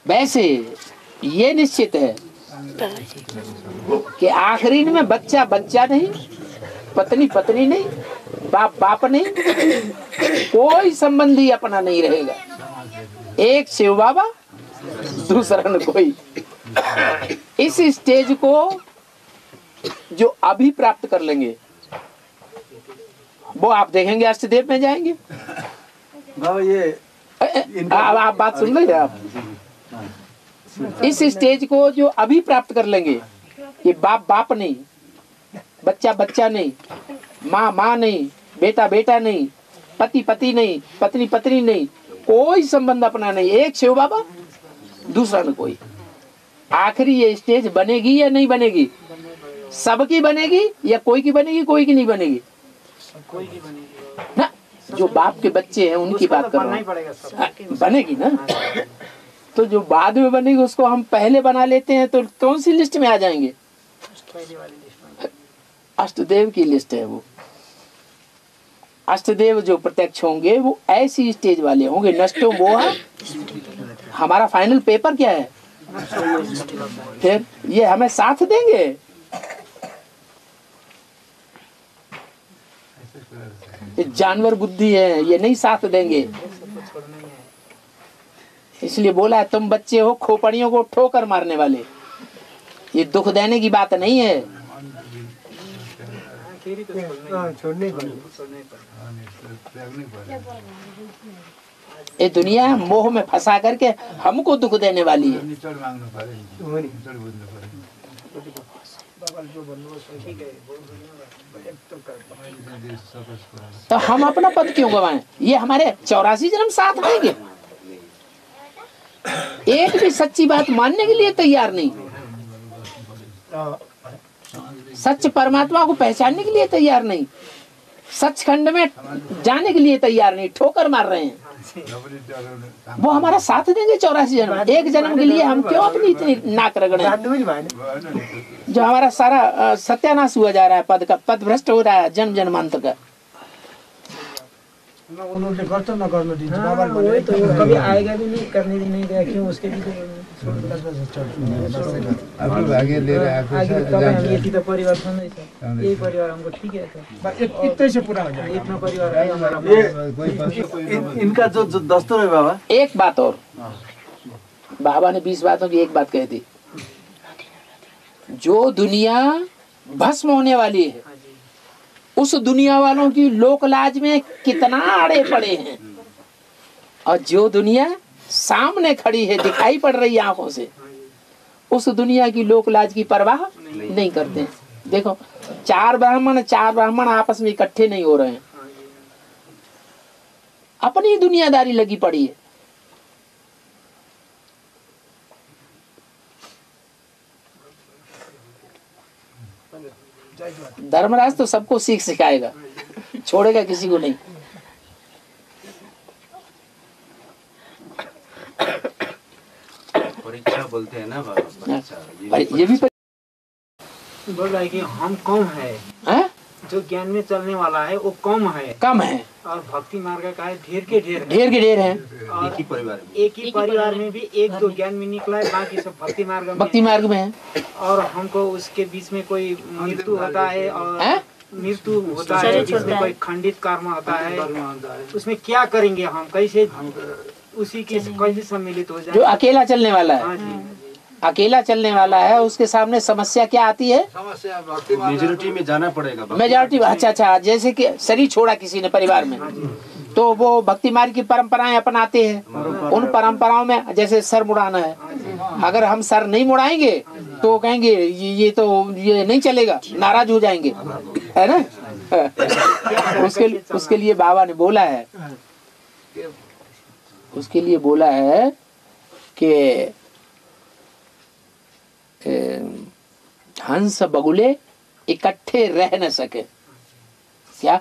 वैसे ये निश्चित है कि आखिरी में बच्चा बच्चा नहीं, पत्नी पत्नी नहीं, बाप बाप नहीं, कोई संबंधी अपना नहीं रहेगा। एक शिव बाबा, दूसरा न कोई। इस स्टेज को जो अभी प्राप्त कर लेंगे वो आप देखेंगे अष्टदेव में जाएंगे। ये आप बात सुन रहे हैं आप? इस स्टेज को जो अभी प्राप्त कर लेंगे, ये बाप बाप नहीं, बच्चा बच्चा नहीं, माँ माँ नहीं, बेटा बेटा नहीं, पति पति नहीं, पत्नी पत्नी नहीं, कोई संबंध अपना नहीं, एक शिव बाबा, दूसरा न कोई। आखिरी ये स्टेज बनेगी या नहीं बनेगी? सबकी बनेगी या कोई की बनेगी? कोई की नहीं बनेगी ना। जो बाप के बच्चे हैं उनकी बात कर रहा हूं, बनेगी ना। तो जो बाद में बनेगी उसको हम पहले बना लेते हैं, तो कौन सी लिस्ट में आ जाएंगे? अष्टदेव की लिस्ट है वो। अष्टदेव जो प्रत्यक्ष होंगे वो ऐसी स्टेज वाले होंगे। नष्टो मोह, हमारा फाइनल पेपर क्या है? फिर ये हमें साथ देंगे। ये जानवर बुद्धि है, ये नहीं साथ देंगे। इसलिए बोला है तुम बच्चे हो खोपड़ियों को ठोकर मारने वाले। ये दुख देने की बात नहीं है। ये दुनिया मोह में फंसा करके हमको दुख देने वाली है। तो हम अपना पद क्यों गवाएं? ये हमारे 84 जन्म साथ आएंगे। एक भी सच्ची बात मानने के लिए तैयार नहीं, सच परमात्मा को पहचानने के लिए तैयार नहीं, सचखंड में जाने के लिए तैयार नहीं, ठोकर मार रहे हैं। वो हमारा साथ देंगे 84 जन्म। एक जन्म के लिए हम क्यों अपनी इतनी नाक रगड़े? जो हमारा सारा सत्यानाश हुआ जा रहा है, पद का पद भ्रष्ट हो रहा है जन्म जन्मांतर का। उन्होंने करते ना करने दी तो कभी आएगा भी नहीं, करने भी नहीं दिया। क्यों? उसके भी आगे ले रहे हैं। ये तो परिवार था नहीं, ये परिवार हमको ठीक है। इतने से पूरा हो जाए इतना परिवार है हमारा। इनका जो दस्तूर है बाबा। एक बात और, बाबा ने 20 बातों की एक बात कही थी। जो दुनिया भस्म होने वाली है, उस दुनिया वालों की लोक लाज में कितना आड़े पड़े हैं, और जो दुनिया सामने खड़ी है, दिखाई पड़ रही है आंखों से, उस दुनिया की लोक लाज की परवाह नहीं करते हैं। देखो, चार ब्राह्मण आपस में इकट्ठे नहीं हो रहे हैं, अपनी दुनियादारी लगी पड़ी है। धर्मराज तो सबको सीख सिखाएगा, छोड़ेगा किसी को नहीं। परीक्षा बोलते हैं ना बाबा, ये भी बोल रहा है कि हम कम है, जो ज्ञान में चलने वाला है वो कम है, और भक्ति मार्ग का है ढेर के ढेर है। एक ही परिवार में भी एक दो ज्ञान में निकला है, बाकी सब भक्ति मार्ग में है। और हमको उसके बीच में कोई मृत्यु होता है, और मृत्यु होता है जिसमें कोई खंडित कर्म होता है, उसमें क्या करेंगे हम? कैसे उसी के कैसे सम्मिलित हो जाए? जो अकेला चलने वाला है, अकेला चलने वाला है, उसके सामने समस्या क्या आती है? मेजोरिटी में जाना पड़ेगा। मेजोरिटी, अच्छा, जैसे कि शरीर छोड़ा किसी ने परिवार में, तो वो भक्ति मार्ग की परंपराएं अपनाते हैं। उन परंपराओं में जैसे सर मुड़ाना है, अगर हम सर नहीं मुड़ाएंगे तो कहेंगे ये नहीं चलेगा, नाराज हो जाएंगे, है ना। उसके लिए बाबा ने बोला है, उसके लिए बोला है कि हंस बगुले इकट्ठे रह न सके। क्या?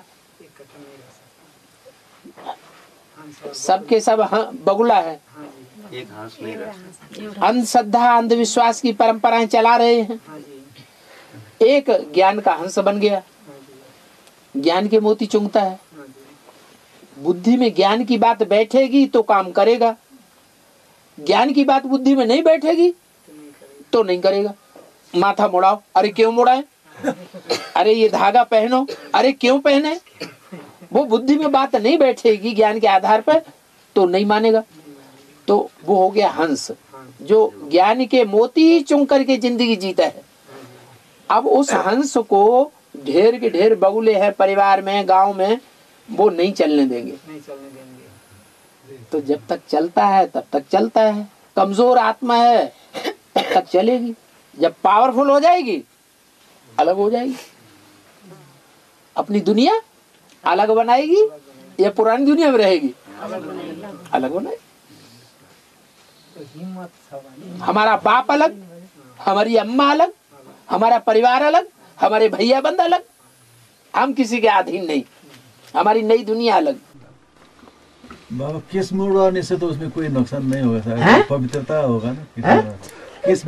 सबके सब बगुला है, एक हंस नहीं रह। अंधश्रद्धा अंधविश्वास की परंपराएं चला रहे हैं। एक ज्ञान का हंस बन गया, ज्ञान के मोती चुंगता है। बुद्धि में ज्ञान की बात बैठेगी तो काम करेगा, ज्ञान की बात बुद्धि में नहीं बैठेगी तो नहीं करेगा। माथा मुड़ाओ, अरे क्यों मुड़ाए, अरे ये धागा पहनो, अरे क्यों पहने, वो बुद्धि में बात नहीं बैठेगी ज्ञान के आधार पर तो नहीं मानेगा। तो वो हो गया हंस, जो ज्ञान के मोती चुन करके जिंदगी जीता है। अब उस हंस को ढेर के ढेर बगुले हैं परिवार में, गांव में, वो नहीं चलने देंगे। तो जब तक चलता है तब तक चलता है, कमजोर आत्मा है तब तक चलेगी। जब पावरफुल हो जाएगी अलग हो जाएगी, अपनी दुनिया अलग बनाएगी या पुरानी दुनिया में रहेगी, अलग बनाएगी। हमारा बाप अलग, हमारी अम्मा अलग, हमारा परिवार अलग, हमारे भैया बंद अलग, हम किसी के अधीन नहीं, हमारी नई दुनिया अलग। बाबा केस मुड़वाने से तो उसमें कोई नुकसान नहीं होगा, पवित्रता होगा ना। केस